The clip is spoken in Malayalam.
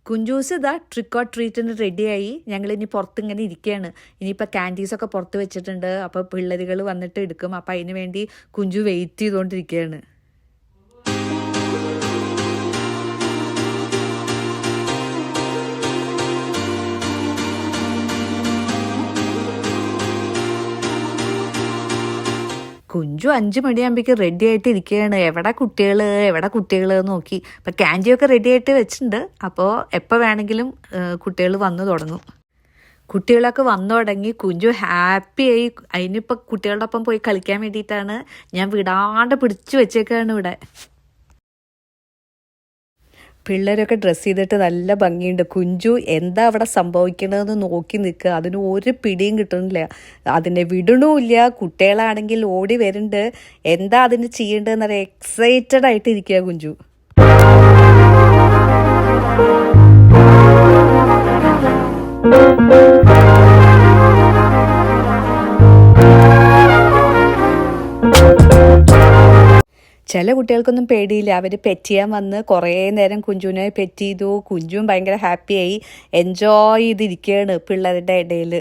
കുഞ്ചൂസ് ഇതാ ട്രിക്ക് ഓർ ട്രീറ്റിന് റെഡിയായി. ഞങ്ങളിനി പുറത്തിങ്ങനെ ഇരിക്കുകയാണ്. ഇനിയിപ്പോൾ ക്യാൻഡീസൊക്കെ പുറത്ത് വെച്ചിട്ടുണ്ട്. അപ്പോൾ പിള്ളേരുകൾ വന്നിട്ട് എടുക്കും. അപ്പോൾ അതിന് വേണ്ടി കുഞ്ചു വെയിറ്റ് ചെയ്തുകൊണ്ടിരിക്കുകയാണ്. കുഞ്ചു 5 മണിയാകുമ്പോഴേക്കും റെഡി ആയിട്ട് ഇരിക്കുകയാണ്. എവിടെ കുട്ടികൾ നോക്കി. അപ്പം ക്യാൻഡിയൊക്കെ റെഡി ആയിട്ട് വെച്ചിട്ടുണ്ട്. അപ്പോൾ എപ്പോൾ വേണമെങ്കിലും കുട്ടികൾ വന്നു തുടങ്ങും. കുട്ടികളൊക്കെ വന്നു തുടങ്ങി. കുഞ്ചു ഹാപ്പിയായി. അതിനിപ്പോൾ കുട്ടികളുടെ ഒപ്പം പോയി കളിക്കാൻ വേണ്ടിയിട്ടാണ് ഞാൻ വിടാണ്ട് പിടിച്ചു വെച്ചേക്കാണ് ഇവിടെ. പിള്ളേരൊക്കെ ഡ്രസ്സ് ചെയ്തിട്ട് നല്ല ഭംഗിയുണ്ട്. കുഞ്ചു എന്താ അവിടെ സംഭവിക്കണതെന്ന് നോക്കി നിൽക്കുക. അതിന് ഒരു പിടിയും കിട്ടണില്ല. അതിനെ വിടണമില്ല. കുട്ടികളാണെങ്കിൽ ഓടി വരുന്നുണ്ട്. എന്താ അതിന് ചെയ്യേണ്ടതെന്നറിയാം. എക്സൈറ്റഡ് ആയിട്ട് ഇരിക്കുക കുഞ്ചു. ചില കുട്ടികൾക്കൊന്നും പേടിയില്ല. അവർ പെറ്റ് ചെയ്യാൻ വന്ന് കുറേ നേരം കുഞ്ചുവിനെ പെറ്റ് ചെയ്തു. കുഞ്ചുവും ഭയങ്കര ഹാപ്പിയായി എൻജോയ് ചെയ്തിരിക്കുകയാണ് പിള്ളേരുടെ ഇടയിൽ.